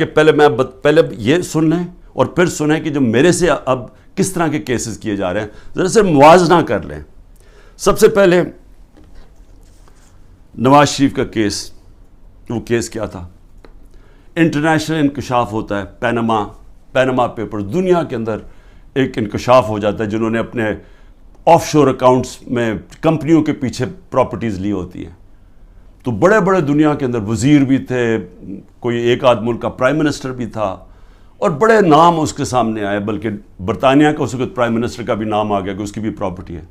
کہ پہلے یہ سن لیں اور پھر سنیں کہ جو میرے سے اب کس طرح کے کیسز کیے جا رہے ہیں، ذرا سے موازنہ کر لیں۔ سب سے پہلے نواز شریف کا کیس، وہ کیس کیا تھا؟ انٹرنیشنل انکشاف ہوتا ہے، پینما پیپر، دنیا کے اندر ایک انکشاف ہو جاتا ہے جنہوں نے اپنے آف شور اکاؤنٹس میں کمپنیوں کے پیچھے پراپرٹیز لی ہوتی ہیں، تو بڑے بڑے دنیا کے اندر وزیر بھی تھے، کوئی ایک آدھ ملک کا پرائم منسٹر بھی تھا، اور بڑے نام اس کے سامنے آئے، بلکہ برطانیہ کا اس وقت پرائم منسٹر کا بھی نام آ گیا کہ اس کی بھی پراپرٹی ہے،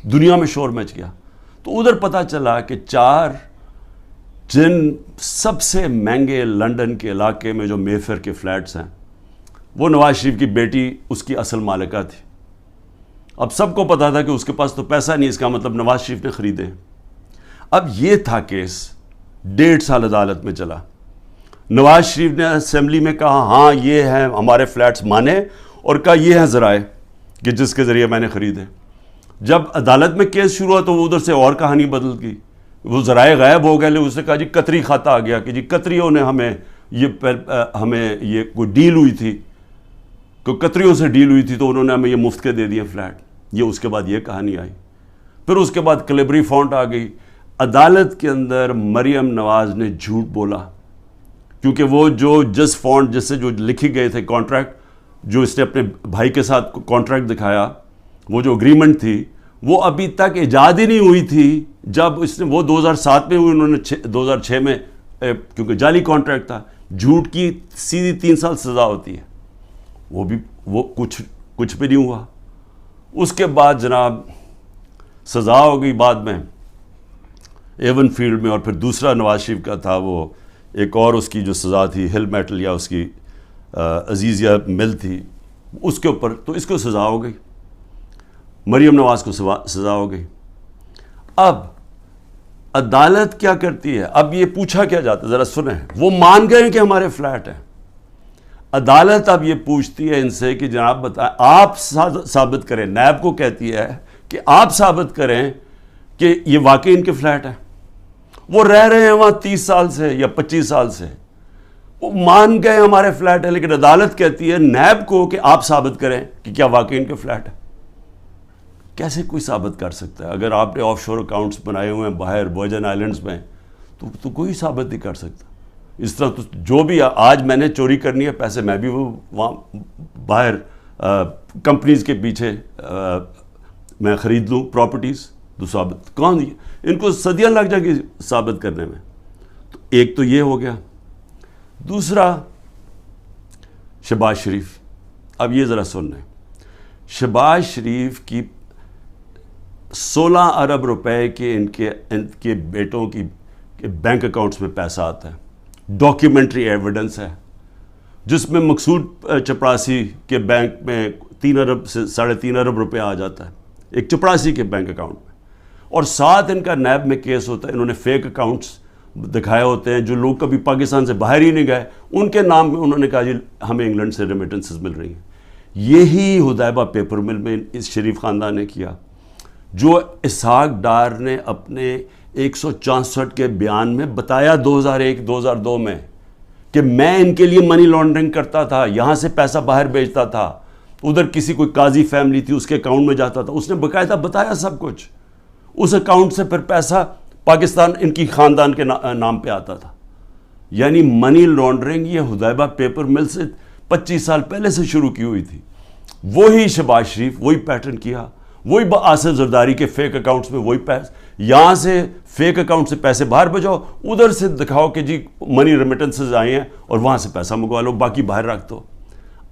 دنیا میں شور مچ گیا۔ تو ادھر پتہ چلا کہ 4 جن سب سے مہنگے لنڈن کے علاقے میں جو مے فیئر کے فلیٹس ہیں، وہ نواز شریف کی بیٹی اس کی اصل مالکہ تھی۔ اب سب کو پتا تھا کہ اس کے پاس تو پیسہ نہیں، اس کا مطلب نواز شریف نے خریدے۔ اب یہ تھا کیس، 1.5 سال عدالت میں چلا۔ نواز شریف نے اسمبلی میں کہا ہاں یہ ہیں ہمارے فلیٹس مانے، اور کہا یہ ہیں ذرائع کہ جس کے ذریعے میں نے خریدے۔ جب عدالت میں کیس شروع ہوا تو وہ ادھر سے اور کہانی بدل گئی، وہ ذرائع غائب ہو گئے، اس نے کہا جی قطری کھاتا آ گیا کہ جی قطریوں نے ہمیں یہ کوئی ڈیل ہوئی تھی، کوئی قطریوں سے ڈیل ہوئی تھی تو انہوں نے ہمیں یہ مفت کے دے دیے فلیٹ۔ یہ اس کے بعد یہ کہانی آئی۔ پھر اس کے بعد کلیبری فونٹ آ گئی۔ عدالت کے اندر مریم نواز نے جھوٹ بولا، کیونکہ وہ جو جس فونٹ جس سے جو لکھی گئے تھے کانٹریکٹ، جو اس نے اپنے بھائی کے ساتھ کانٹریکٹ دکھایا، وہ جو اگریمنٹ تھی وہ ابھی تک ایجاد ہی نہیں ہوئی تھی۔ جب اس نے وہ 2007 میں ہوئی، انہوں نے 2006 میں، کیونکہ جعلی کانٹریکٹ تھا، جھوٹ کی سیدھی 3 سال سزا ہوتی ہے، وہ کچھ بھی نہیں ہوا۔ اس کے بعد جناب سزا ہو گئی بعد میں ایون فیلڈ میں، اور پھر دوسرا نواز شریف کا تھا، وہ ایک اور اس کی جو سزا تھی ہل میٹل یا اس کی عزیزیہ مل تھی، اس کے اوپر تو اس کو سزا ہو گئی، مریم نواز کو سزا ہو گئی۔ اب عدالت کیا کرتی ہے؟ اب یہ پوچھا کیا جاتا ہے، ذرا سنیں، وہ مان گئے کہ ہمارے فلیٹ ہیں۔ عدالت اب یہ پوچھتی ہے ان سے کہ جناب بتائیں، آپ ثابت کریں، نیب کو کہتی ہے کہ آپ ثابت کریں کہ یہ واقعی ان کے فلیٹ ہیں۔ وہ رہ رہے ہیں وہاں 30 سال سے یا 25 سال سے، وہ مان گئے ہمارے فلیٹ ہے، لیکن عدالت کہتی ہے نیب کو کہ آپ ثابت کریں کہ کیا واقعی ان کے فلیٹ ہے۔ کیسے کوئی ثابت کر سکتا ہے؟ اگر آپ نے آف شور اکاؤنٹس بنائے ہوئے ہیں باہر ورجن آئلینڈز میں تو کوئی ثابت نہیں کر سکتا۔ اس طرح تو جو بھی آج میں نے چوری کرنی ہے پیسے، میں بھی وہ وہاں باہر کمپنیز کے پیچھے میں خرید لوں پراپرٹیز، تو ثابت کون، ان کو صدیاں لگ جائے گی ثابت کرنے میں۔ تو ایک تو یہ ہو گیا۔ دوسرا شہباز شریف، اب یہ ذرا سن لیں، شہباز شریف کی 16 ارب روپے کے ان کے بیٹوں کی بینک اکاؤنٹس میں پیسہ آتا ہے، ڈاکیومنٹری ایویڈنس ہے، جس میں مقصود چپراسی کے بینک میں 3 ارب سے 3.5 ارب روپے آ جاتا ہے ایک چپراسی کے بینک اکاؤنٹ میں، اور ساتھ ان کا نیب میں کیس ہوتا ہے، انہوں نے فیک اکاؤنٹس دکھائے ہوتے ہیں، جو لوگ کبھی پاکستان سے باہر ہی نہیں گئے ان کے نام میں انہوں نے کہا جی ہمیں انگلینڈ سے ریمیٹنسز مل رہی ہیں۔ یہی حدیبہ پیپر مل میں اس شریف خاندان نے کیا، جو اسحاق ڈار نے اپنے 164 کے بیان میں بتایا 2001-2002 میں کہ میں ان کے لیے منی لانڈرنگ کرتا تھا، یہاں سے پیسہ باہر بھیجتا تھا، ادھر کسی کوئی قاضی فیملی تھی اس کے اکاؤنٹ میں جاتا تھا، اس نے باقاعدہ بتایا سب کچھ، اس اکاؤنٹ سے پھر پیسہ پاکستان ان کی خاندان کے نام پہ آتا تھا۔ یعنی منی لانڈرنگ یہ حدیبہ پیپر مل سے 25 سال پہلے سے شروع کی ہوئی تھی۔ وہی شہباز شریف وہی پیٹرن کیا، وہی آصف زرداری کے فیک اکاؤنٹس میں وہی پیسے، یہاں سے فیک اکاؤنٹ سے پیسے باہر بھیجو، ادھر سے دکھاؤ کہ جی منی ریمیٹنسز آئے ہیں اور وہاں سے پیسہ منگوا لو، باقی باہر رکھ دو۔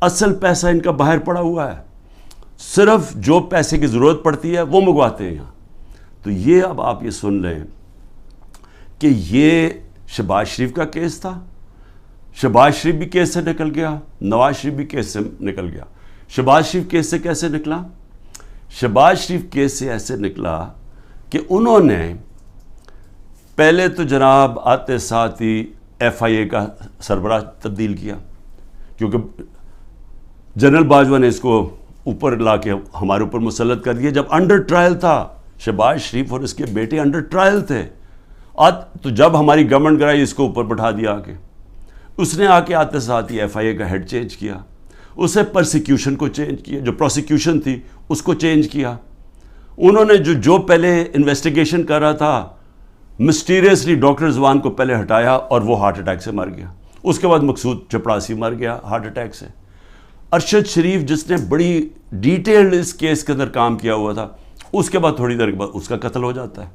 اصل پیسہ ان کا باہر پڑا ہوا ہے، صرف جو پیسے کی ضرورت پڑتی ہے وہ منگواتے ہیں یہاں۔ تو یہ اب آپ یہ سن لیں کہ یہ شہباز شریف کا کیس تھا، شہباز شریف بھی کیس سے نکل گیا، نواز شریف بھی کیس سے نکل گیا۔ شہباز شریف کیس سے کیسے نکلا؟ شہباز شریف کیس سے ایسے نکلا کہ انہوں نے پہلے تو جناب آتے ساتھ ہی ایف آئی اے کا سربراہ تبدیل کیا، کیونکہ جنرل باجوہ نے اس کو اوپر لا کے ہمارے اوپر مسلط کر دیا۔ جب انڈر ٹرائل تھا شہباز شریف اور اس کے بیٹے انڈر ٹرائل تھے، تو جب ہماری گورنمنٹ گرائی اس کو اوپر بٹھا دیا آگے۔ اس نے آ کے آتے ساتھ ہی ایف آئی اے کا ہیڈ چینج کیا، اسے پرسیکیوشن کو چینج کیا، جو پروسیکیوشن تھی اس کو چینج کیا. انہوں نے جو پہلے انویسٹیگیشن کر رہا تھا مسٹیریسلی ڈاکٹر رضوان کو پہلے ہٹایا اور وہ ہارٹ اٹیک سے مر گیا. اس کے بعد مقصود چپڑاسی مر گیا ہارٹ اٹیک سے. ارشد شریف جس نے بڑی ڈیٹیلڈ اس کیس کے اندر کام کیا ہوا تھا، اس کے بعد تھوڑی دیر کے بعد اس کا قتل ہو جاتا ہے.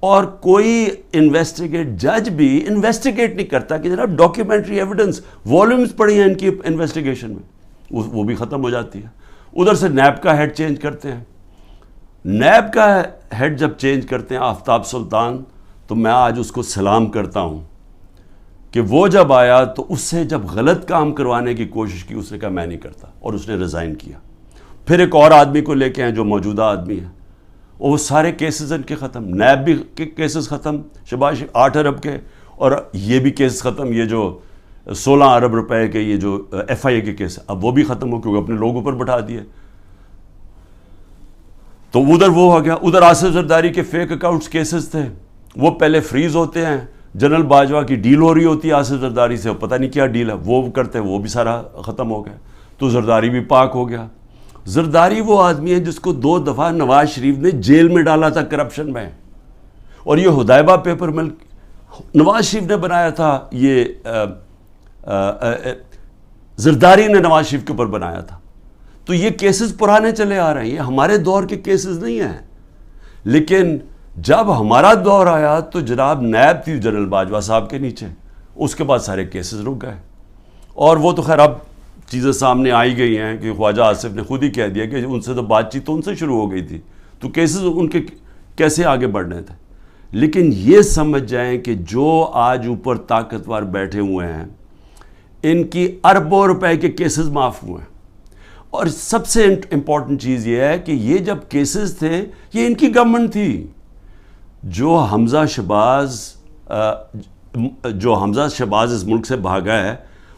اور کوئی جج بھی انویسٹیگیٹ نہیں کرتا کہ جناب ڈاکیومنٹری ایویڈنس والیومز پڑی ہیں ان کی انویسٹیگیشن میں، وہ بھی ختم ہو جاتی ہے. ادھر سے نیب کا ہیڈ چینج کرتے ہیں. نیب کا ہیڈ جب چینج کرتے ہیں آفتاب سلطان، تو میں آج اس کو سلام کرتا ہوں کہ وہ جب آیا تو اس سے جب غلط کام کروانے کی کوشش کی اس نے کہا میں نہیں کرتا، اور اس نے ریزائن کیا. پھر ایک اور آدمی کو لے کے آئے جو موجودہ آدمی ہے، اور وہ سارے کیسز ان کے ختم، نیب بھی کیسز ختم شہباز شریف 8 ارب کے، اور یہ بھی کیس ختم، یہ جو 16 ارب روپے کے یہ جو ایف آئی اے کے کیس اب وہ بھی ختم ہو کیونکہ اپنے لوگوں پر بٹھا دیے. تو ادھر وہ ہو گیا. ادھر آصف زرداری کے فیک اکاؤنٹس کیسز تھے، وہ پہلے فریز ہوتے ہیں. جنرل باجوہ کی ڈیل ہو رہی ہوتی ہے آصف زرداری سے، پتہ نہیں کیا ڈیل ہے، وہ کرتے ہیں، وہ بھی سارا ختم ہو گیا. تو زرداری بھی پاک ہو گیا. زرداری وہ آدمی ہے جس کو 2 دفعہ نواز شریف نے جیل میں ڈالا تھا کرپشن میں، اور یہ ہدایبہ پیپر مل نواز شریف نے بنایا تھا، یہ زرداری نے نواز شریف کے اوپر بنایا تھا. تو یہ کیسز پرانے چلے آ رہے ہیں، یہ ہمارے دور کے کیسز نہیں ہیں. لیکن جب ہمارا دور آیا تو جناب نیب تھی جنرل باجوہ صاحب کے نیچے، اس کے بعد سارے کیسز رک گئے. اور وہ تو خیر اب چیزیں سامنے آئی گئی ہیں کہ خواجہ آصف نے خود ہی کہہ دیا کہ ان سے تو بات چیت تو ان سے شروع ہو گئی تھی، تو کیسز ان کے کیسے آگے بڑھنے تھے. لیکن یہ سمجھ جائیں کہ جو آج اوپر طاقتور بیٹھے ہوئے ہیں ان کی اربوں روپے کے کیسز معاف ہوئے ہیں. اور سب سے امپورٹنٹ چیز یہ ہے کہ یہ جب کیسز تھے یہ ان کی گورنمنٹ تھی. جو حمزہ شہباز اس ملک سے بھاگا ہے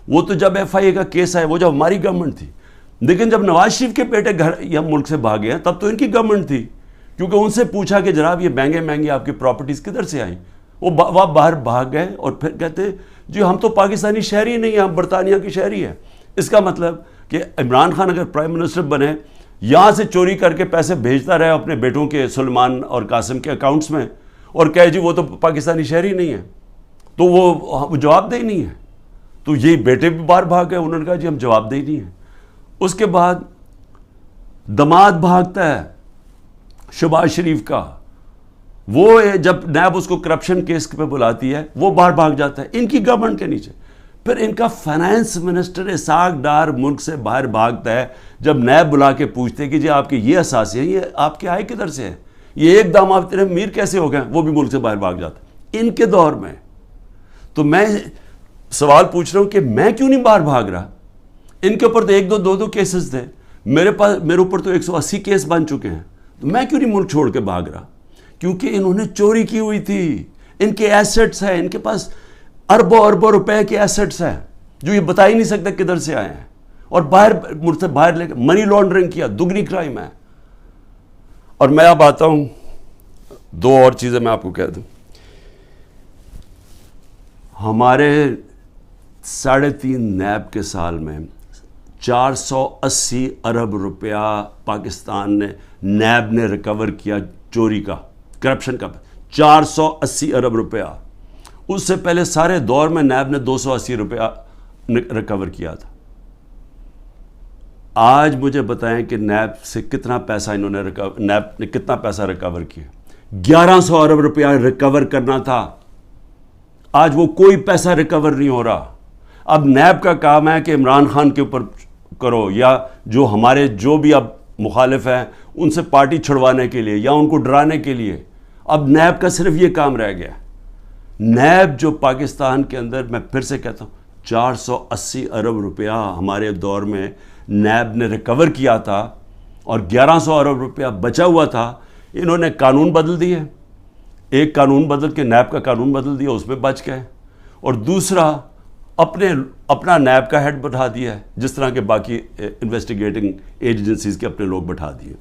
وہ تو جب ایف آئی اے کا کیس آئے وہ جب ہماری گورنمنٹ تھی. لیکن جب نواز شریف کے بیٹے گھر یا ملک سے بھاگے ہیں تب تو ان کی گورنمنٹ تھی، کیونکہ ان سے پوچھا کہ جناب یہ مہنگے آپ کی پراپرٹیز کدھر سے آئیں. وہ باہر بھاگ گئے اور پھر کہتے جی ہم تو پاکستانی شہری نہیں ہیں، ہم برطانیہ کے شہری ہیں. اس کا مطلب کہ عمران خان اگر پرائم منسٹر بنے، یہاں سے چوری کر کے پیسے بھیجتا رہے اپنے بیٹوں کے سلمان اور قاسم کے اکاؤنٹس میں، اور کہے جی وہ تو پاکستانی شہری نہیں ہیں، تو وہ جواب دہ نہیں ہے. تو یہ بیٹے بھی باہر بھاگ گئے، انہوں نے کہا جی ہم جواب دہ نہیں ہیں. اس کے بعد دماد بھاگتا ہے شہباز شریف کا، وہ جب نیب اس کو کرپشن کیس پہ بلاتی ہے وہ باہر بھاگ جاتا ہے ان کی گورنمنٹ کے نیچے. پھر ان کا فائنانس منسٹر اسحاق ڈار ملک سے باہر بھاگتا ہے جب نیب بلا کے پوچھتے کہ جی آپ کے یہ اثاثے ہیں، یہ آپ کے آئے کدھر سے ہیں، یہ ایک دم آپ تیرے امیر کیسے ہو گئے، وہ بھی ملک سے باہر بھاگ جاتا ہے ان کے دور میں. تو میں سوال پوچھ رہا ہوں کہ میں کیوں نہیں باہر بھاگ رہا؟ ان کے اوپر تو 1-2 کیسز تھے، میرے اوپر تو 180 کیس بن چکے ہیں. تو میں کیوں نہیں ملک چھوڑ کے بھاگ رہا؟ کیونکہ انہوں نے چوری کی ہوئی تھی، ان کے ایسٹس ہیں، ان کے پاس اربوں روپے کے ایسٹس ہیں جو یہ بتا ہی نہیں سکتے کدھر سے آئے ہیں، اور ملک سے باہر لے کے منی لانڈرنگ کیا، دگنی کرائم ہے. اور میں اب آتا ہوں 2 اور چیزیں میں آپ کو کہہ دوں. ہمارے 3.5 نیب کے سال میں 480 ارب روپیہ پاکستان نے نیب نے ریکور کیا چوری کا، کرپشن کا، 480 ارب روپیہ. اس سے پہلے سارے دور میں نیب نے 280 روپیہ ریکور کیا تھا. آج مجھے بتائیں کہ نیب سے کتنا پیسہ نیب نے کتنا پیسہ ریکور کیا؟ 1100 ارب روپیہ ریکور کرنا تھا، آج وہ کوئی پیسہ ریکور نہیں ہو رہا. اب نیب کا کام ہے کہ عمران خان کے اوپر کرو، یا جو ہمارے جو بھی اب مخالف ہیں ان سے پارٹی چھڑوانے کے لیے یا ان کو ڈرانے کے لیے. اب نیب کا صرف یہ کام رہ گیا. نیب جو پاکستان کے اندر، میں پھر سے کہتا ہوں، 480 ارب روپیہ ہمارے دور میں نیب نے ریکور کیا تھا، اور 1100 ارب روپیہ بچا ہوا تھا. انہوں نے قانون بدل دیے، ایک قانون بدل کے نیب کا قانون بدل دیا، اس میں بچ گئے. اور دوسرا اپنا نیب کا ہیڈ بٹھا دیا ہے، جس طرح کے باقی انویسٹیگیٹنگ ایجنسیز کے اپنے لوگ بٹھا دیے.